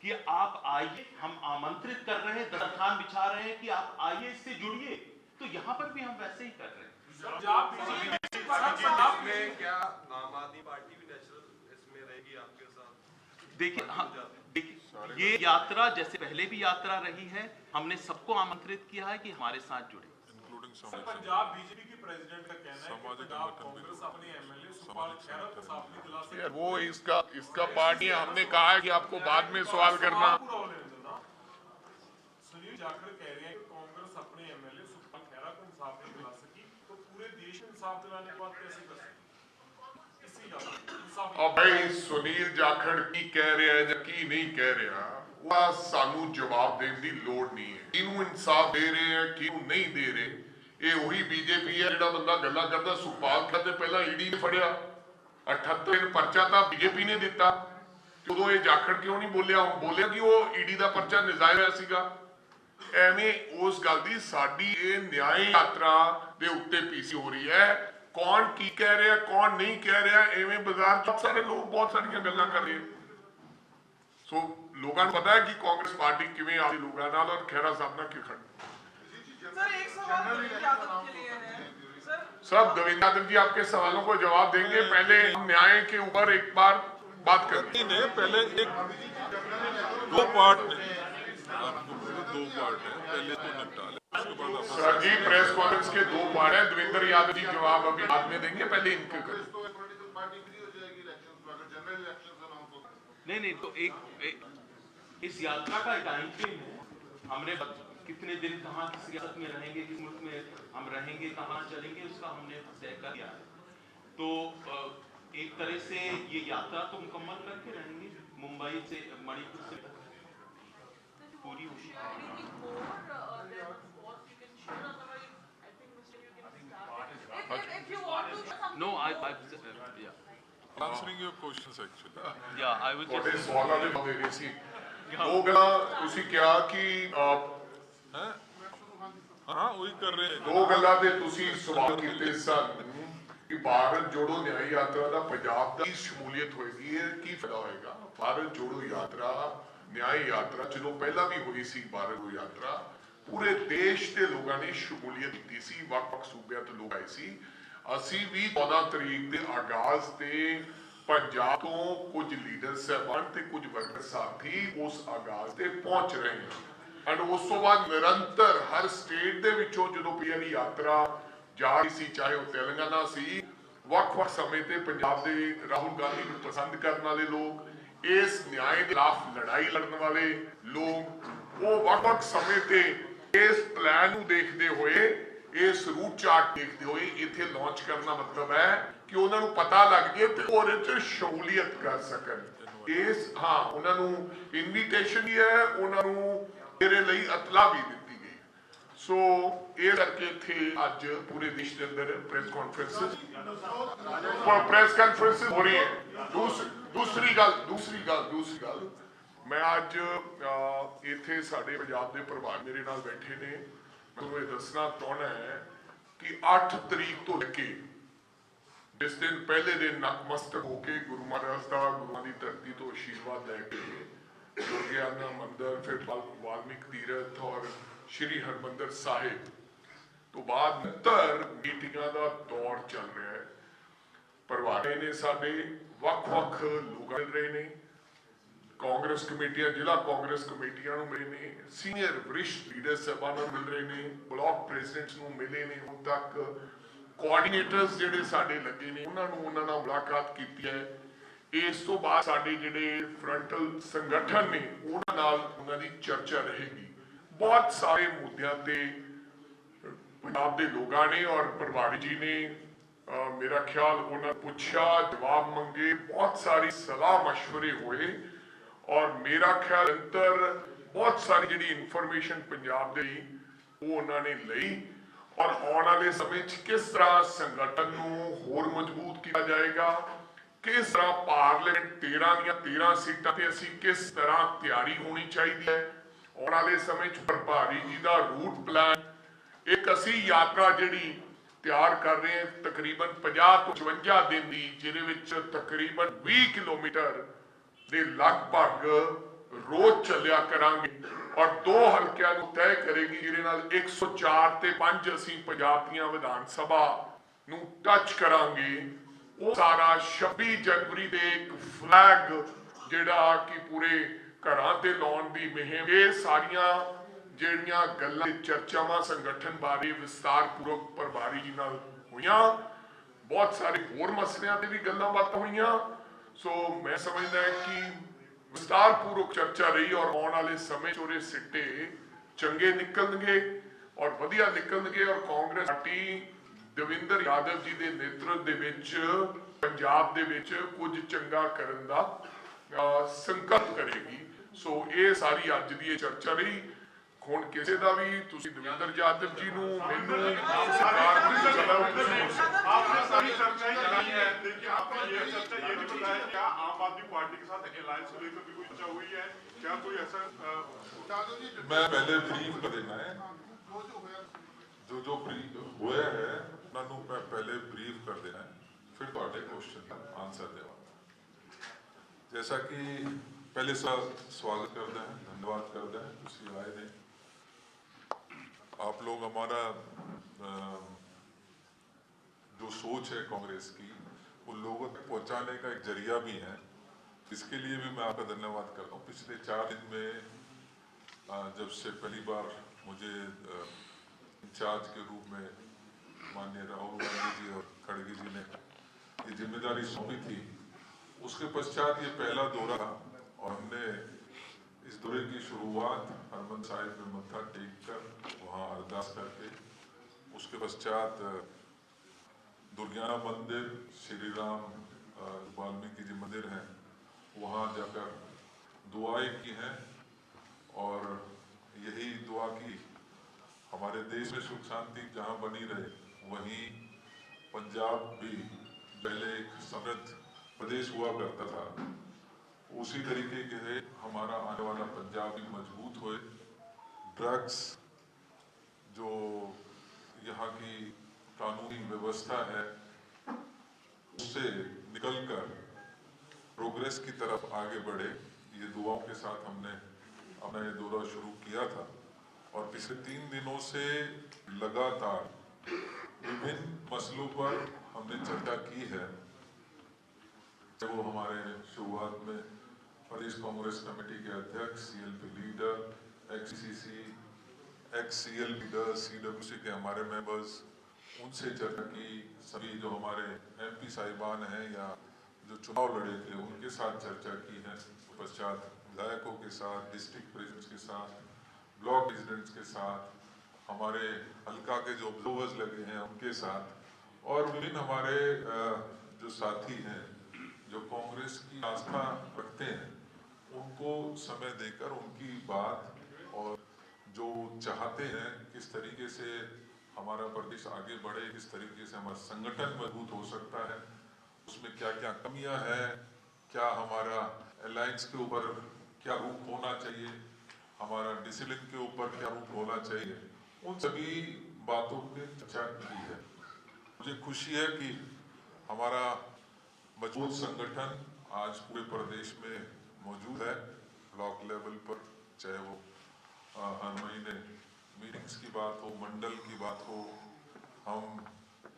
कि आप आइए, हम आमंत्रित कर रहे हैं, दस्तरखान बिछा रहे हैं कि आप आइए, इससे जुड़िए। तो यहाँ पर भी हम वैसे ही कर रहे हैं। क्या आम आदमी पार्टी भी नेचुरल इसमें रहेगी आपके साथ? देखिए, ये यात्रा जैसे पहले भी यात्रा रही है, हमने सबको आमंत्रित किया है कि हमारे साथ जुड़े। पंजाब बीजेपी के प्रेसिडेंट का कहना है कि पंजाब कांग्रेस अपने एमएलए सुखपाल खैरा को साफ नहीं दिला सकती। यार वो इसका पार्टी है, हमने कहा है कि आपको बाद में सवाल करना। सुनील जाखड़ कह रहे हैं कि कांग्रेस अपने एमएलए सुखपाल खैरा को इंसाफ नहीं दिला सकी, तो पूरे देश में इंसाफ दिलाने की बात कैसे कर सकती? और भाई सुनील जाखड़ की कह रहे हैं की नहीं कह रहा, वह सानू जवाब देने की लोड़ नहीं है। किनू इंसाफ दे रहे हैं, किनू नहीं दे रहे, ये वही बीजेपी है ਜਿਹੜਾ ਬੰਦਾ ਗੱਲਾਂ ਕਰਦਾ। ਸੁਖਪਾਲ ਖੈਰਾ ਪਹਿਲਾਂ ਈਡੀ ਨੇ ਫੜਿਆ, 78 ਦਿਨ ਪਰਚਾ ਤਾਂ ਬੀਜੇਪੀ ਨੇ ਦਿੱਤਾ, ਉਦੋਂ ਇਹ ਜਾਖੜ ਕਿਉਂ ਨਹੀਂ ਬੋਲਿਆ? ਬੋਲਿਆ ਕਿ ਉਹ ਈਡੀ ਦਾ ਪਰਚਾ ਨਜਾਇਜ਼ ਹੋਇਆ ਸੀਗਾ। ਐਵੇਂ ਉਸ ਗੱਲ ਦੀ ਸਾਡੀ ਇਹ ਨਿਆਂ ਯਾਤਰਾ ਦੇ ਉੱਤੇ ਪੀਸੀ ਹੋ ਰਹੀ ਹੈ। ਕੌਣ ਕੀ ਕਹਿ ਰਿਹਾ ਕੌਣ ਨਹੀਂ ਕਹਿ ਰਿਹਾ ਐਵੇਂ ਬਾਜ਼ਾਰ 'ਚ ਬਹੁਤ ਸਾਰੇ ਲੋਕ ਬਹੁਤ ਸਾਰੀਆਂ ਗੱਲਾਂ ਕਰ ਰਹੇ ਸੋ ਲੋਕਾਂ ਨੂੰ ਪਤਾ ਹੈ ਕਿ ਕਾਂਗਰਸ ਪਾਰਟੀ ਕਿਵੇਂ ਆਪਦੇ ਲੋਕਾਂ ਨਾਲ ਔਰ ਖਹਿਰਾ ਸਾਹਿਬ ਨਾਲ ਕਿਉਂ ਖੜੀ सर एक सवाल देवेंद्र यादव के लिए है सर सब देवेंद्र यादव जी आपके सवालों को जवाब देंगे पहले हम न्याय के ऊपर एक बार बात करें ने पहले एक दो पार्ट आपको बोलो दो पार्ट है पहले तो निपटा ले उसके बाद आप सर जी प्रेस कॉन्फ्रेंस के 2 पार्ट है देवेंद्र यादव जी जवाब अभी बाद में देंगे पहले इनके करें तो पॉलिटिकल पार्टी फ्री हो जाएगी इलेक्शंस में अगर जनरल इलेक्शंस अनाउंस हो नहीं तो एक इस यात्रा का टाइम फ्रेम है हमने कितने दिन कहाँ किस रियासत में रहेंगे किस मुल्क में हम रहेंगे कहाँ चलेंगे उसका हमने तय कर दिया है तो एक तरह से ये यात्रा तो मुकम्मल करके रहेंगे मुंबई से मणिपुर से पूरी होगी No, answering your questions actually. yeah, I was ਤੁਹਾਡੇ just ਸਵਾਲਾਂ ਦੇ ਦੇ ਰਹੇ ਸੀ ਉਹ ਗੱਲਾਂ ਤੁਸੀਂ ਕਿਹਾ ਕਿ हैं हाँ वही कर रहे हैं ਦੋ ਗੱਲਾਂ ਦੇ ਤੁਸੀਂ ਸਵਾਲ ਕੀਤੇ ਸਨ ਕਿ ਭਾਰਤ ਜੋੜੋ ਨਿਆਂ ਯਾਤਰਾ ਦਾ ਪੰਜਾਬ ਦਾ ਕੀ ਸ਼ਮੂਲੀਅਤ ਹੋਏਗੀ ਕੀ ਫਾਇਦਾ ਹੋਏਗਾ ਭਾਰਤ ਜੋੜੋ ਯਾਤਰਾ ਨਿਆਂ ਯਾਤਰਾ ਜਦੋਂ ਪਹਿਲਾਂ ਵੀ ਹੋਈ ਸੀ ਭਾਰਤ ਜੋੜੋ ਯਾਤਰਾ ਪੂਰੇ ਦੇਸ਼ ਦੇ ਲੋਕਾਂ ਨੇ ਸ਼ਮੂਲੀਅਤ ਕੀਤੀ ਸੀ ਵੱਖ-ਵੱਖ ਸੂਬਿਆਂ ਤੋਂ ਲੋਕ ਆਏ ਸੀ ਅਸੀਂ ਵੀ 14 ਤਰੀਕ ਦੇ ਆਗਾਜ਼ ਤੇ ਪੰਜਾਬ ਤੋਂ ਕੁਝ ਲੀਡਰ ਸਾਹਿਬਾਨ ਤੇ ਕੁਝ ਵਰਕਰ ਸਾਥੀ ਉਸ ਆਗਾਜ਼ ਤੇ ਪਹੁੰਚ ਰਹੇ ਹਨ ਐਂਡ ਉਸ ਤੋਂ ਬਾਅਦ ਨਿਰੰਤਰ ਹਰ ਸਟੇਟ ਦੇ ਵਿੱਚੋਂ ਜਦੋਂ ਪੀਐਲ ਯਾਤਰਾ ਜਾ ਰਹੀ ਸੀ ਚਾਹੇ ਉਹ ਤੇਲੰਗਾਨਾ ਸੀ ਵੱਖ-ਵੱਖ ਸਮੇਂ ਤੇ ਪੰਜਾਬ ਦੇ ਰਾਹੁਲ ਗਾਂਧੀ ਨੂੰ ਪਸੰਦ ਕਰਨ ਵਾਲੇ ਲੋਕ ਇਸ ਨਿਆਂ ਦੇ ਖਿਲਾਫ ਲੜਾਈ ਲੜਨ ਵਾਲੇ ਲੋਕ ਉਹ ਵੱਖ-ਵੱਖ ਸਮੇਂ ਤੇ ਇਸ ਪਲਾਨ ਨੂੰ ਦੇਖਦੇ ਹੋਏ ਇਸ ਰੂਟ ਚਾਰਟ ਦੇਖਦੇ ਹੋਏ ਇੱਥੇ ਲਾਂਚ ਕਰਨਾ ਮਤਲਬ ਹੈ ਕਿ ਉਹਨਾਂ ਨੂੰ ਪਤਾ ਲੱਗ ਜੇ ਤੇ ਉਹਦੇ 'ਚ ਸ਼ਮੂਲੀਅਤ ਕਰ ਸਕਣ ਇਸ ਹਾਂ ਉਹਨਾਂ ਨੂੰ ਇਨਵੀਟੇਸ਼ਨ ਹੀ ਹੈ ਉਹਨਾਂ ਨੂੰ ਮੇਰੇ ਲਈ ਇਤਲਾ ਵੀ ਦਿੱਤੀ ਗਈ ਸੋ ਇਹ ਕਰਕੇ ਇੱਥੇ ਅੱਜ ਪੂਰੇ ਦੇਸ਼ ਦੇ ਅੰਦਰ ਪ੍ਰੈਸ ਕਾਨਫਰੰਸ ਹੋ ਰਹੀ ਹੈ ਦੂਸਰੀ ਗੱਲ ਮੈਂ ਅੱਜ ਇੱਥੇ ਸਾਡੇ ਪੰਜਾਬ ਦੇ ਪ੍ਰਭਾਰੀ ਮੇਰੇ ਨਾਲ ਬੈਠੇ ਨੇ ਮੈਨੂੰ ਇਹ ਦੱਸਣਾ ਚਾਹੁੰਦਾ ਹੈ ਕਿ 8 ਤਰੀਕ ਤੋਂ ਲੈ ਕੇ ਜਿਸ ਦਿਨ ਪਹਿਲੇ ਦਿਨ ਨਤਮਸਤਕ ਹੋ ਕੇ ਗੁਰੂ ਮਹਾਰਾਜ ਦਾ ਗੁਰੂਆਂ ਦੀ ਧਰਤੀ ਤੋਂ ਆਸ਼ੀਰਵਾਦ ਲੈ ਕੇ ਦੁਰਗਿਆਨਾ ਮੰਦਿਰ ਫਿਰ ਵਾਲਮੀਕ ਤੀਰਥ ਔਰ ਸ਼੍ਰੀ ਹਰਮੰਦਰ ਸਾਹਿਬ ਤੋਂ ਬਾਅਦ ਨਿਰੰਤਰ ਮੀਟਿੰਗਾਂ ਦਾ ਦੌਰ ਚੱਲ ਰਿਹਾ ਹੈ ਪ੍ਰਭਾਰੀ ਨੇ ਸਾਡੇ ਵੱਖ-ਵੱਖ ਲੋਕ ਮਿਲ ਰਹੇ ਨੇ ਕਾਂਗਰਸ ਕਮੇਟੀਆਂ ਜ਼ਿਲ੍ਹਾ ਕਾਂਗਰਸ ਕਮੇਟੀਆਂ ਨੂੰ ਮਿਲੇ ਨੇ ਸੀਨੀਅਰ ਵਰਿਸ਼ਟ ਲੀਡਰ ਸਾਹਿਬਾਨਾਂ ਨੂੰ ਮਿਲ ਰਹੇ ਨੇ ਬਲਾਕ ਪ੍ਰੈਜ਼ੀਡੈਂਟਸ ਨੂੰ ਮਿਲੇ ਨੇ ਹੁਣ ਤੱਕ ਕੋਆਰਡੀਨੇਟਰਸ ਜਿਹੜੇ ਸਾਡੇ ਲੱਗੇ ਨੇ ਉਹਨਾਂ ਨਾਲ ਮੁਲਾਕਾਤ ਕੀਤੀ ਹੈ ਇਸ ਤੋਂ ਬਾਅਦ ਸਾਡੇ ਜਿਹੜੇ ਫਰੰਟਲ ਸੰਗਠਨ ਨੇ ਉਹਨਾਂ ਨਾਲ ਉਹਨਾਂ ਦੀ ਚਰਚਾ ਰਹੇਗੀ ਬਹੁਤ ਸਾਰੇ ਮੁੱਦਿਆਂ ਤੇ ਪੰਜਾਬ ਦੇ ਲੋਕਾਂ ਨੇ ਔਰ ਪ੍ਰਭਾਰੀ ਜੀ ਨੇ ਮੇਰਾ ਖਿਆਲ ਉਹਨਾਂ ਪੁੱਛਿਆ ਜਵਾਬ ਮੰਗੇ ਬਹੁਤ ਸਾਰੀ ਸਲਾਹ ਮਸ਼ਵਰੇ ਹੋਏ ਔਰ ਮੇਰਾ ਖਿਆਲ ਅੰਤਰ ਬਹੁਤ ਸਾਰੀ ਜਿਹੜੀ ਇਨਫੋਰਮੇਸ਼ਨ ਪੰਜਾਬ ਦੇ ਲਈ ਉਹ ਉਹਨਾਂ ਨੇ ਲਈ ਔਰ ਆਉਣ ਵਾਲੇ ਸਮੇਂ 'ਚ ਕਿਸ ਤਰ੍ਹਾਂ ਸੰਗਠਨ ਨੂੰ ਹੋਰ ਮਜ਼ਬੂਤ ਕੀਤਾ ਜਾਏਗਾ ਕਿਸ ਤਰ੍ਹਾਂ ਪਾਰਲੀਮੈਂਟ 13 ਦੀਆਂ 13 ਸੀਟਾਂ ਤੇ ਅਸੀਂ ਕਿਸ ਤਰ੍ਹਾਂ ਤਿਆਰੀ ਹੋਣੀ ਚਾਹੀਦੀ ਹੈ ਆਉਣ ਵਾਲੇ ਸਮੇਂ 'ਚ ਪ੍ਰਭਾਰੀ ਜੀ ਦਾ ਰੂਟ ਪਲਾਨ ਇੱਕ ਅਸੀਂ ਯਾਤਰਾ ਜਿਹੜੀ ਤਿਆਰ ਕਰ ਰਹੇ ਹਾਂ ਤਕਰੀਬਨ 50 ਤੋਂ 55 ਦਿਨ ਦੀ ਜਿਹਦੇ ਵਿੱਚ ਤਕਰੀਬਨ 20 ਕਿਲੋਮੀਟਰ ਦੇ ਲਗਭਗ ਰੋਜ਼ ਚੱਲਿਆ ਕਰਾਂਗੇ ਔਰ 2 ਹਲਕਿਆਂ ਨੂੰ ਤੈਅ ਕਰੇਗੀ ਜਿਹਦੇ ਨਾਲ 104 ਤੇ 5 ਅਸੀਂ ਪੰਜਾਬ ਦੀਆਂ ਵਿਧਾਨ ਸਭਾ ਨੂੰ ਟੱਚ ਕਰਾਂਗੇ ਉਹ ਸਾਰਾ 26 ਜਨਵਰੀ ਦੇ ਇੱਕ ਫਲੈਗ ਜਿਹੜਾ ਕਿ ਪੂਰੇ ਘਰਾਂ ਤੇ ਲਾਉਣ ਦੀ ਮੁਹਿੰਮ ਇਹ ਸਾਰੀਆਂ ਜਿਹੜੀਆਂ ਗੱਲਾਂ ਚਰਚਾਵਾਂ ਸੰਗਠਨ ਬਾਰੇ ਵਿਸਤਾਰਪੂਰਵਕ ਪ੍ਰਭਾਰੀ ਜੀ ਨਾਲ ਹੋਈਆਂ ਬਹੁਤ ਸਾਰੇ ਹੋਰ ਮਸਲਿਆਂ ਤੇ ਵੀ ਗੱਲਾਂ ਬਾਤਾਂ ਹੋਈਆਂ ਸੋ ਮੈਂ ਸਮਝਦਾ ਕਿ ਵਿਸਤਾਰਪੂਰਵਕ ਚਰਚਾ ਰਹੀ ਔਰ ਆਉਣ ਵਾਲੇ ਸਮੇਂ 'ਚ ਉਹਦੇ ਸਿੱਟੇ ਚੰਗੇ ਨਿਕਲਣਗੇ ਔਰ ਵਧੀਆ ਨਿਕਲਣਗੇ ਔਰ ਕਾਂਗਰਸ ਪਾਰਟੀ ਦੇਵੇਂਦਰ ਯਾਦਵ ਜੀ ਦੇ ਨੇਤਰਤਵ ਦੇ ਵਿੱਚ ਪੰਜਾਬ ਦੇ ਵਿੱਚ ਕੁਝ ਚੰਗਾ ਕਰਨ ਦਾ ਸੰਕਲਪ ਕਰੇਗੀ ਸੋ ਇਹ ਸਾਰੀ ਅੱਜ ਦੀ ਇਹ ਚਰਚਾ ਰਹੀ ਹੁਣ ਕਿਸੇ ਦਾ ਵੀ ਤੁਸੀਂ ਦੇਵੇਂਦਰ ਯਾਦਵ ਜੀ ਨੂੰ ਮੈਨੂੰ ਸਰਕਾਰ आपने सारी चर्चाएं चलाई है देखिए आपने ये चर्चा ये नहीं बताया क्या आम आदमी पार्टी के साथ अलायंस को लेकर भी कोई चर्चा हुई है क्या कोई ऐसा मैं पहले ब्रीफ कर देना है जो ब्रीफ हुआ है उन्होंने मैं पहले ब्रीफ कर देना है, फिर ਤੁਹਾਡੇ क्वेश्चन का आंसर देवा। जैसा कि पहले स्वागत करते हैं, धन्यवाद करते हैं, तुसी आए ने। आप लोग हमारा जो सोच है कांग्रेस की, वो लोगों तक पहुंचाने का एक जरिया भी है। इसके लिए भी मैं आपका धन्यवाद करता हूँ। पिछले 4 दिन में जब से पहली बार मुझे इंचार्ज के रूप में माननीय राहुल गांधी जी और खड़गे जी ने ये जिम्मेदारी सौंपी थी, उसके पश्चात ये पहला दौरा था और हमने इस दौरे की शुरुआत हरमंदिर साहिब में मत्था टेक कर वहाँ अरदास करके, उसके पश्चात दुर्गियाना मंदिर, श्री राम वाल्मीकि जी मंदिर हैं, वहाँ जाकर दुआएं की हैं और यही दुआ की हमारे देश में सुख शांति जहाँ बनी रहे, वहीं पंजाब भी पहले एक समृद्ध प्रदेश हुआ करता था, उसी तरीके के हमारा आने वाला पंजाब भी मजबूत होए। ड्रग्स जो यहाँ की कानूनी व्यवस्था है उससे निकलकर प्रोग्रेस की तरफ आगे बढ़े, ये दुआओं के साथ हमने अपना ये दौरा शुरू किया था। और पिछले 3 दिनों से लगातार विभिन्न मसलों पर हमने चर्चा की है। वो हमारे शुरुआत में प्रदेश कांग्रेस कमेटी के अध्यक्ष, CLP leader, XCC, XCL leader, CWC के हमारे मेंबर्स, उनसे चर्चा की। सभी जो हमारे MP साहिबान हैं या जो चुनाव लड़े थे उनके साथ चर्चा की है। पश्चात विधायकों के साथ, डिस्ट्रिक्ट प्रेसिडेंट्स के साथ, ब्लॉक प्रेसिडेंट्स के साथ, हमारे हल्का के जो ऑब्जर्वर्स लगे हैं उनके साथ, और विभिन्न हमारे जो साथी हैं जो कांग्रेस की आस्था रखते हैं, उनको समय देकर उनकी बात और जो चाहते हैं किस तरीके से हमारा प्रदेश आगे बढ़े, किस तरीके से हमारा संगठन मजबूत हो सकता है, उसमें क्या क्या कमियां हैं, क्या हमारा अलायंस के ऊपर क्या रूप होना चाहिए, हमारा डिसिप्लिन के ऊपर क्या रूप होना चाहिए, उन सभी बातों पे चर्चा की है। मुझे खुशी है कि हमारा मजबूत संगठन आज पूरे प्रदेश में मौजूद है। ब्लॉक लेवल पर चाहे वो हर महीने मीटिंग्स की बात हो, मंडल की बात हो,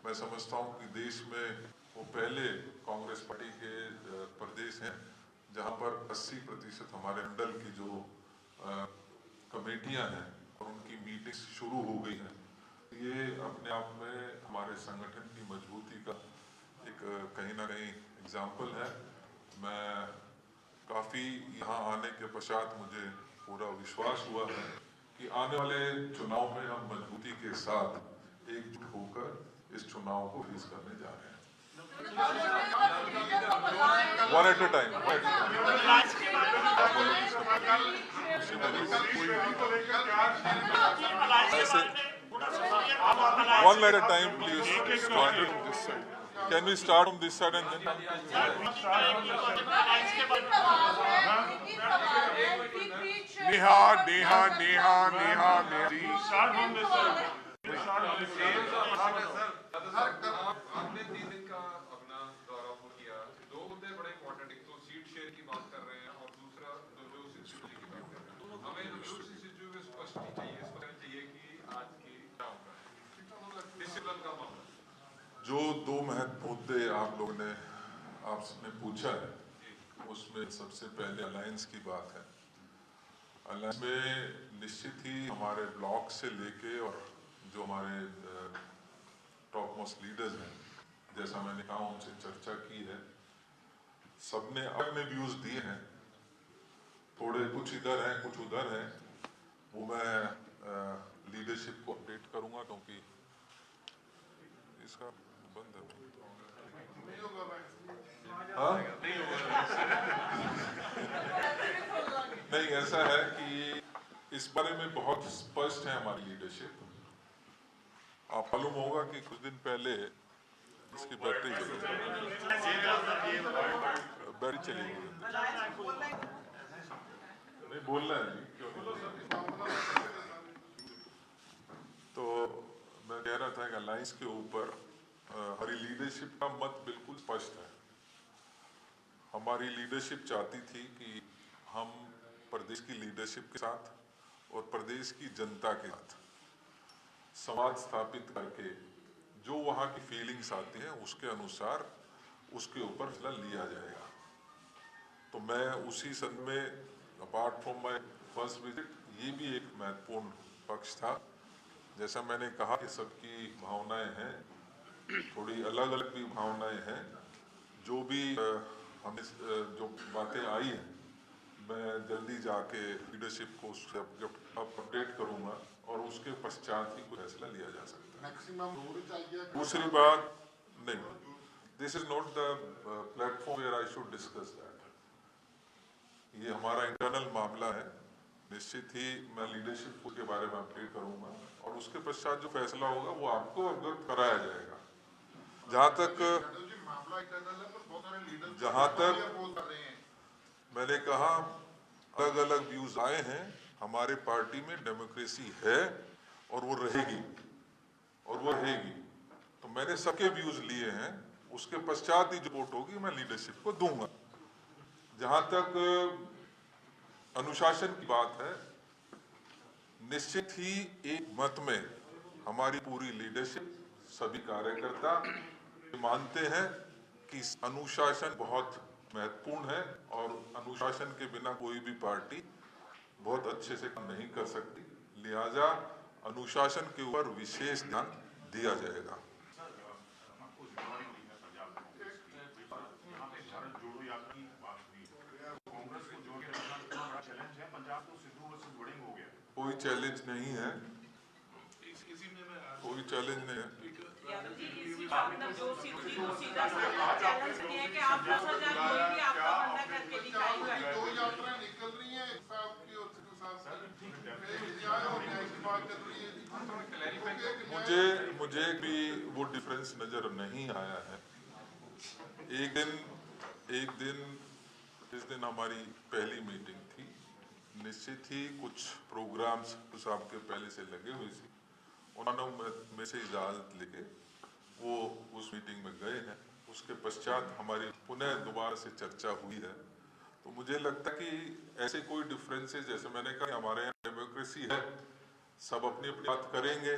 मैं समझता हूँ कि देश में वो पहले कांग्रेस पार्टी के प्रदेश हैं जहाँ पर 80% हमारे मंडल की जो कमेटियाँ हैं और उनकी मीटिंग्स शुरू हो गई हैं। ये अपने आप में हमारे संगठन की मजबूती का एक कहीं ना कहीं एग्जाम्पल है। मैं काफ़ी यहाँ आने के पश्चात मुझे पूरा विश्वास हुआ है कि आने वाले चुनाव में हम मजबूती के साथ एकजुट होकर इस चुनाव को फेस करने जा रहे हैं। One at a time. One at a time, please. Start from this side. Can we start from this side and then come to this side? Neha Neha Neha Neha मेरी आपने 3 दिन का अपना दौरा किया, 2 मुद्दे बड़े इंपॉर्टेंट, एक तो सीट शेयर की बात कर रहे हैं और दूसरा जो सिचुएशन की बात कर रहे हैं। हमें सिचुएशन में स्पष्ट चाहिए कि आज की क्या होगा डिसिप्लिन का मामला। जो 2 महत्वपूर्ण मुद्दे आप लोगों ने आपने पूछा है, उसमें सबसे पहले अलायंस की बात है। अलायंस में निश्चित ही हमारे ब्लॉक से लेके और जो हमारे टॉप मोस्ट लीडर्स हैं, जैसा मैंने कहा उनसे चर्चा की है, सबने अपने व्यूज दिए हैं। थोड़े कुछ इधर हैं कुछ उधर हैं, वो मैं लीडरशिप को अपडेट करूंगा क्योंकि इसका बंद है। हाँ? नहीं, ऐसा है कि इस बारे में बहुत स्पष्ट है हमारी लीडरशिप। आप मालूम होगा कि कुछ दिन पहले इसकी बैटरी चली गई। नहीं बोलना है जी, क्यों नहीं? तो मैं कह रहा था कि अलायंस के ऊपर हमारी लीडरशिप का मत बिल्कुल स्पष्ट है। हमारी लीडरशिप चाहती थी कि हम प्रदेश की लीडरशिप के साथ और प्रदेश की जनता के साथ संवाद स्थापित करके जो वहाँ की फीलिंग्स आती हैं उसके अनुसार उसके ऊपर फैसला लिया जाएगा। तो मैं उसी संदर्भ में apart from my first visit ये भी एक महत्वपूर्ण पक्ष था। जैसा मैंने कहा कि सबकी भावनाएं हैं, थोड़ी अलग अलग भी भावनाएं हैं। जो भी हमें जो बातें आई हैं मैं जल्दी जाके लीडरशिप को उससे अपडेट करूंगा और उसके पश्चात ही कोई फैसला लिया जा सकता है। मैक्सिमम चाहिए। दूसरी बात नहीं, this is not the platform where I should discuss that. ये हमारा इंटरनल मामला है। निश्चित ही मैं लीडरशिप के बारे में अपडेट करूंगा और उसके पश्चात जो फैसला होगा वो आपको अवगत कराया जाएगा। जहाँ तक मैंने कहा अलग अलग व्यूज आए हैं, हमारे पार्टी में डेमोक्रेसी है और वो रहेगी तो मैंने सबके व्यूज लिए हैं। उसके पश्चात ही जो वोट होगी मैं लीडरशिप को दूंगा। जहां तक अनुशासन की बात है, निश्चित ही एक मत में हमारी पूरी लीडरशिप सभी कार्यकर्ता मानते हैं कि अनुशासन बहुत महत्वपूर्ण है और अनुशासन के बिना कोई भी पार्टी बहुत अच्छे से काम नहीं कर सकती। लिहाजा अनुशासन के ऊपर विशेष ध्यान दिया जाएगा। कोई चैलेंज नहीं है, कोई चैलेंज नहीं है। यादव जी इसी बात में जो सीधा चैलेंज किया है कि आप 10,000 कोई भी आपका बंदा करके दिखाएगा। दो यात्रा निकल रही है साहब की और सिद्धू साहब की। मुझे भी वो डिफरेंस नजर नहीं आया है। एक दिन जिस दिन हमारी पहली मीटिंग थी, निश्चित ही कुछ प्रोग्राम्स कुछ आपके पहले से लगे हुए थे, उन्होंने में से इजाजत लेके वो उस मीटिंग में गए हैं। उसके पश्चात हमारी पुनः दोबारा से चर्चा हुई है। तो मुझे लगता है कि ऐसे कोई डिफरेंसेस, जैसे मैंने कहा हमारे यहाँ डेमोक्रेसी है, सब अपनी अपनी बात करेंगे।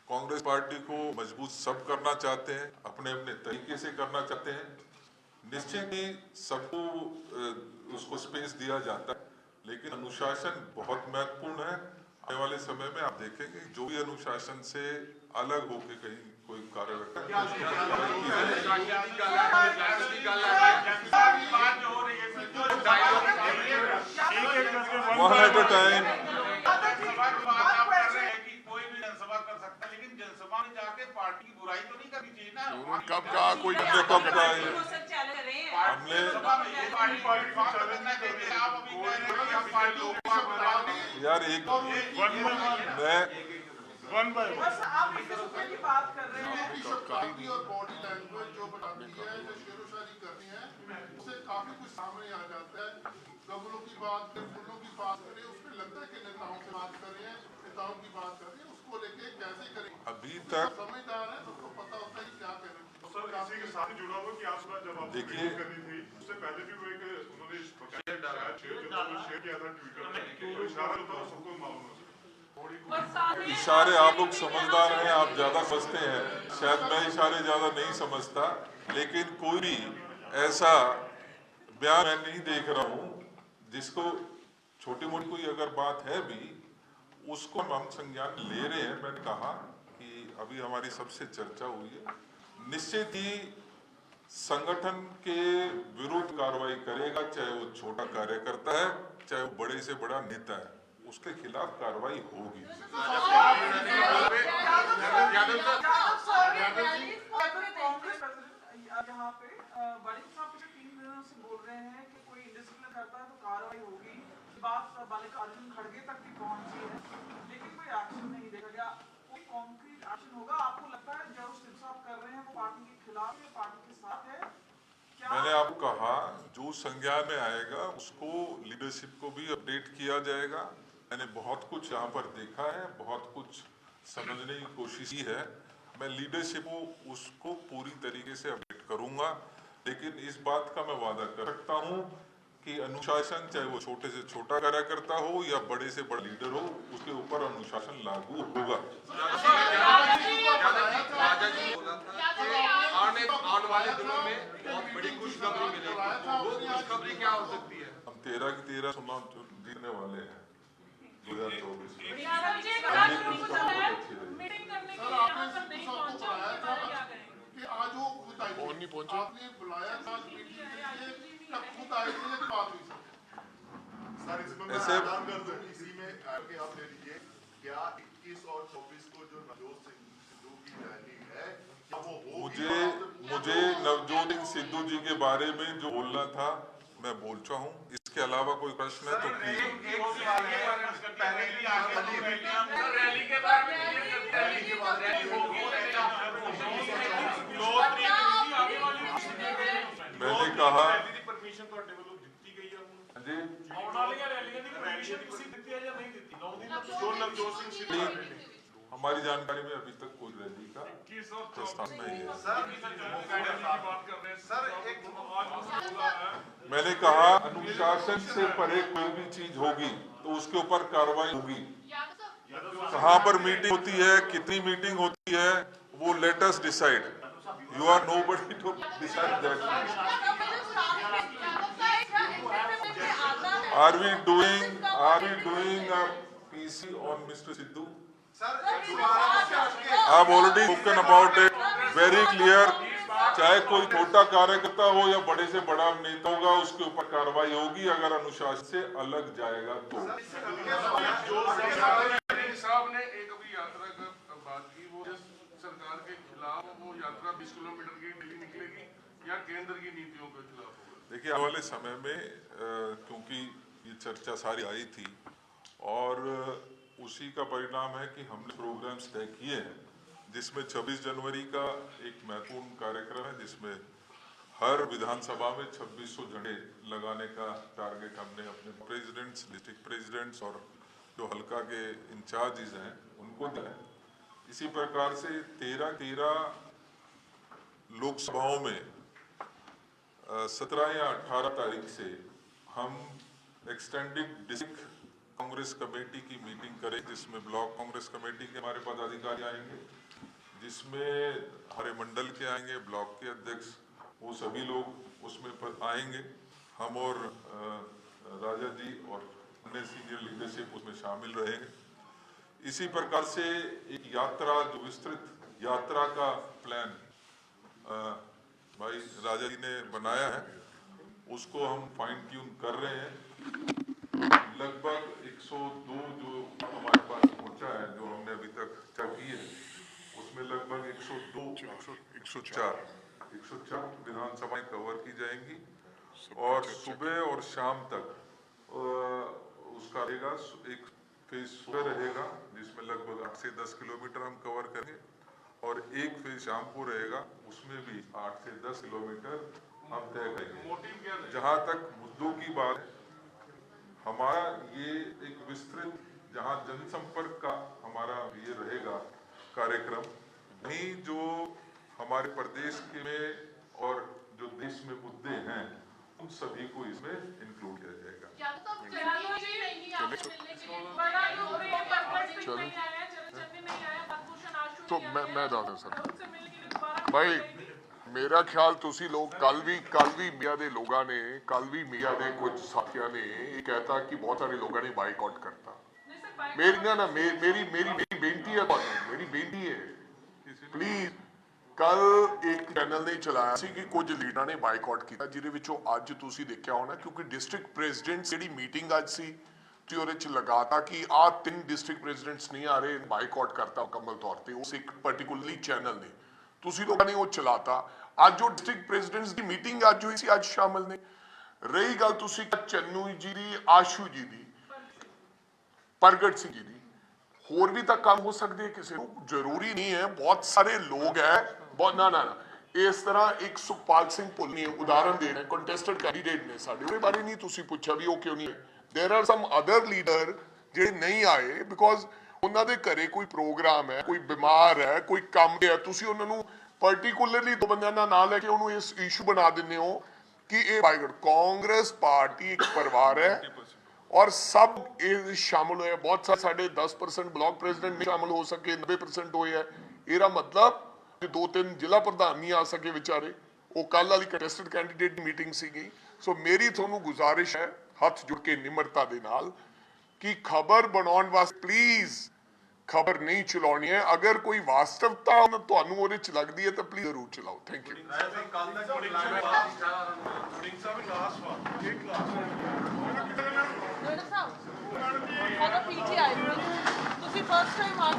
कांग्रेस पार्टी को मजबूत सब करना चाहते हैं, अपने अपने तरीके से करना चाहते हैं। निश्चित ही सबको उसको स्पेस दिया जाता है, लेकिन अनुशासन बहुत महत्वपूर्ण है। आने वाले समय में आप देखेंगे जो भी अनुशासन से अलग होकर कहीं कोई कार्य वन एट अ टाइम। जनसभा कर सकता है, लेकिन जनसभा में जाके पार्टी की बुराई तो नहीं करनी चाहिए ना। कब कहा कोई कब कहा हमने यार एक बस आप की बात कर रहे हैं की शब्दावली और बॉडी लैंग्वेज जो बताती है, जो शेरोशायरी करनी है, उससे काफी कुछ सामने आ जाता है। गमलों की बात करें, फूलों की बात करें, उसमें लगता है कि नेताओं की बात कर रहे हैं, नेताओं की बात कर रहे हैं, उसको लेके कैसे करें। अभी तक समझदार है, सबको पता होता है कि क्या करें। सर इसी के साथ जुड़ा हुआ कि आज सुबह जब आप देखिए करनी थी, उससे पहले भी वो एक उन्होंने शेयर किया था ट्विटर पे, इशारा होता है सबको मालूम है। इशारे आप लोग समझदार हैं, आप ज्यादा समझते हैं, शायद मैं इशारे ज्यादा नहीं समझता, लेकिन कोई भी ऐसा बयान मैं नहीं देख रहा हूं जिसको छोटी मोटी कोई अगर बात है भी उसको हम संज्ञान ले रहे हैं। मैंने कहा कि अभी हमारी सबसे चर्चा हुई है, निश्चित ही संगठन के विरुद्ध कार्रवाई करेगा, चाहे वो छोटा कार्यकर्ता है चाहे वो बड़े से बड़ा नेता है, उसके खिलाफ कार्रवाई होगी। यहाँ पे बड़े साहब पिछले 3 दिनों से बोल रहे हैं कि कोई इंडिसिप्लिन करता है तो कार्रवाई होगी। बात मल्लिकार्जुन खड़गे तक भी पहुंची है, लेकिन कोई एक्शन नहीं देखा गया। कोई कॉन्क्रीट एक्शन होगा? आपको लगता है जो सिद्धू साहब कर रहे हैं वो पार्टी के खिलाफ है, पार्टी के साथ है? मैंने आपको कहा जो संज्ञान में आएगा उसको लीडरशिप को भी अपडेट किया जाएगा। मैंने बहुत कुछ यहाँ पर देखा है, बहुत कुछ समझने की कोशिश की है। मैं लीडरशिप को उसको पूरी तरीके से अपडेट करूंगा, लेकिन इस बात का मैं वादा कर सकता हूं कि अनुशासन, चाहे वो छोटे से छोटा कार्यकर्ता हो या बड़े से बड़ा लीडर हो, उसके ऊपर अनुशासन लागू होगा। राजा जी बोला था कि आने वाले दिनों में बहुत बड़ी खुशखबरी मिलेगी, तो वो खुशखबरी क्या हो सकती है? हम 13 की 13 चुनाव जीतने वाले हैं 2024 में। मीटिंग करने के सर लिए आपने यहाँ पर नहीं सबको पहुंचा, बुलाया उसके था बारे में क्या कहेंगे? कि आज वो खुद आई कौन नहीं पहुंचा? आपने बुलाया था मीटिंग के लिए, तब खुद आए थे, एक बात हुई सर इसमें मैं ऐसे- ऐलान कर दूं, इसी में आगे आप ले लीजिए, क्या 21 और 24 को जो नवजोत सिंह सिद्धू की रैली है, क्या वो होगी? मुझे नवजोत सिंह सिद्धू जी के बारे में जो बोलना था मैं बोल चुका हूँ। इसके अलावा कोई प्रश्न है तो प्लीज। एक सवाल है, पहले भी आगे रैली के बाद रैली के बाद रैली होगी, मैंने कहा परमिशन ਤੁਹਾਡੇ ਵੱਲੋਂ ਦਿੱਤੀ ਗਈ ਹੈ ਹੁਣ जी ਆਉਣ ਵਾਲੀਆਂ ਰੈਲੀਆਂ ਦੀ ਪਰਮਿਸ਼ਨ ਤੁਸੀਂ ਦਿੱਤੀ ਹੈ ਜਾਂ ਨਹੀਂ ਦਿੱਤੀ? 9 ਦਿਨ ਜੋ ਨਵਜੋਤ ਸਿੰਘ ਸਿੱਧੂ ਆ ਰਹੇ ਨੇ। हमारी जानकारी में अभी तक कोई रैली का प्रस्ताव नहीं है। मैंने कहा अनुशासन से परे कोई भी चीज होगी तो उसके ऊपर कार्रवाई होगी। कहाँ पर मीटिंग होती है, कितनी मीटिंग होती है, वो let us decide. You are nobody to decide that. Are we doing a PC on Mr. Sidhu? I've already spoken about it very clear। चाहे कोई छोटा कार्यकर्ता हो या बड़े से बड़ा नेता होगा, उसके ऊपर कार्रवाई होगी अगर अनुशासन से अलग जाएगा तो। साहब ने एक अभी यात्रा का बात की, वो सरकार के खिलाफ वो यात्रा 20 किलोमीटर की डेली निकलेगी या केंद्र की नीतियों के खिलाफ होगा? देखिए आने वाले समय में क्योंकि ये चर्चा सारी आई थी और उसी का परिणाम है कि हमने प्रोग्राम्स तय किए हैं, जिसमें 26 जनवरी का एक महत्वपूर्ण कार्यक्रम है, जिसमें हर विधानसभा में 2600 झंडे लगाने का टारगेट हमने अपने प्रेसिडेंट्स, डिस्ट्रिक्ट प्रेसिडेंट्स और जो हल्का के इंचार्जेस हैं उनको दिया है। इसी प्रकार से 13 लोकसभाओं में 17 या 18 तारीख से हम एक्सटेंडेड डिस्ट्रिक्ट कांग्रेस कमेटी की मीटिंग करें, जिसमें ब्लॉक कांग्रेस कमेटी के हमारे पदाधिकारी आएंगे, जिसमें हमारे मंडल के आएंगे, ब्लॉक के अध्यक्ष, वो सभी लोग उसमें आएंगे। हम और राजा जी और अन्य सीनियर लीडरशिप उसमें शामिल रहेंगे। इसी प्रकार से एक यात्रा, जो विस्तृत यात्रा का प्लान भाई राजा जी ने बनाया है, उसको हम फाइन ट्यून कर रहे हैं। लगभग 102 जो हमारे पास पहुंचा है, जो हमने अभी तक चर्चा की है, उसमें लगभग 104 विधानसभाएं कवर की जाएंगी और सुबह और शाम तक उसका रहेगा। एक फेज सुबह रहेगा जिसमें लगभग 8 से 10 किलोमीटर हम कवर करेंगे और एक फेज शाम को रहेगा, उसमें भी 8 से 10 किलोमीटर हम तय करेंगे। जहां तक मुद्दों की बात है, हमारा ये एक विस्तृत, जहां जनसंपर्क का हमारा ये रहेगा कार्यक्रम, वहीं जो हमारे प्रदेश के में और जो देश में मुद्दे हैं उन सभी को इसमें इंक्लूड किया जाएगा। तो मैं दादा सर भाई मेरा ख्याल तुसी लोग कल भी मीडिया के लोगों ने, कल भी मीडिया के कुछ साथियों ने ये कहता कि बहुत सारे लोगों ने बाइकआउट करता। मेरी बेनती है, मेरी बेनती है प्लीज, कल एक चैनल ने चलाया सी कि कुछ लीडर ने बाइकआउट किया, जिहदे विचों अज तुसी देखिया होना, क्योंकि डिस्ट्रिक्ट प्रेजिडेंट जिहड़ी मीटिंग अज सी ते ਉਹਦੇ ਚ लगाता कि आ 3 डिस्ट्रिक्ट प्रेजिडेंट्स नहीं आ रहे, बाइकआउट करता मुकम्मल तौर पर उस एक पर्टिकुलरली चैनल ने, तुसी लोगों ने वो चलाता। ਅੱਜ जो डिस्ट्रिक्ट प्रेजिडेंट्स की मीटिंग ਅੱਜ हुई सी, ਅੱਜ शामिल ने। रही गल तुसी चन्नू जी दी, आशू जी दी, प्रगट सिंह जी दी, होर भी तक काम हो सकते हैं, किसी को जरूरी नहीं है, बहुत सारे लोग हैं, बहुत ना इस तरह एक सुखपाल सिंह भुल्ल उदाहरण दे रहे हैं, कंटेस्टेड कैंडिडेट ने, साडे ਉਹਦੇ बारे नहीं तुसी पूछा भी वो क्यों नहीं है। There are some other leader ਜਿਹੜੇ नहीं आए बिकॉज ਉਹਨਾਂ ਦੇ ਘਰੇ ਕੋਈ ਪ੍ਰੋਗਰਾਮ ਹੈ, ਕੋਈ ਬਿਮਾਰ ਹੈ, ਕੋਈ ਕੰਮ ਹੈ, ਤੁਸੀਂ ਉਹਨਾਂ ਨੂੰ ਪਾਰਟਿਕੂਲਰਲੀ ਦੋ ਬੰਦਿਆਂ ਦਾ ਨਾਂ ਲੈ ਕੇ ਉਹਨੂੰ ਇਸ ਇਸ਼ੂ ਬਣਾ ਦਿੰਦੇ ਹੋ ਕਿ ਇਹ ਬਾਈਗੜ ਕਾਂਗਰਸ ਪਾਰਟੀ ਇੱਕ ਪਰਿਵਾਰ ਹੈ ਔਰ ਸਭ ਇਹ ਸ਼ਾਮਲ ਹੋਏ। ਬਹੁਤ ਸਾਡੇ 10% ਬਲਾਕ ਪ੍ਰੈਜ਼ੀਡੈਂਟ ਨਹੀਂ ਸ਼ਾਮਲ ਹੋ ਸਕੇ, 90% ਹੋਏ ਹੈ। ਇਹਦਾ ਮਤਲਬ ਕਿ 2-3 ਜ਼ਿਲ੍ਹਾ ਪ੍ਰਧਾਨ ਨਹੀਂ ਆ ਸਕੇ ਵਿਚਾਰੇ, ਉਹ ਕੱਲ ਵਾਲੀ ਕੰਟੈਸਟਡ ਕੈਂਡੀਡੇਟ ਦੀ ਮੀਟਿੰਗ ਸੀਗੀ। ਸੋ ਮੇਰੀ ਤੁਹਾਨੂੰ ਗੁਜ਼ਾਰਿਸ਼ ਹੈ ਹੱਥ ਜੁੜ ਕੇ ਨਿਮਰਤਾ ਦੇ ਨਾਲ ਕਿ ਖਬਰ ਬਣਾਉਣ ਵਾਸਤੇ ਪਲੀਜ਼ ਖਬਰ ਨਹੀਂ ਚਲਾਉਣੀ ਹੈ। ਅਗਰ ਕੋਈ ਵਾਸਤਵਤਾ ਤੁਹਾਨੂੰ ਉਹਦੇ ਚ ਲੱਗਦੀ ਹੈ ਤਾਂ ਪਲੀਜ਼ ਜ਼ਰੂਰ ਚਲਾਓ। Thank you. ਤੁਸੀਂ ਫਸਟ ਟਾਈਮ ਆ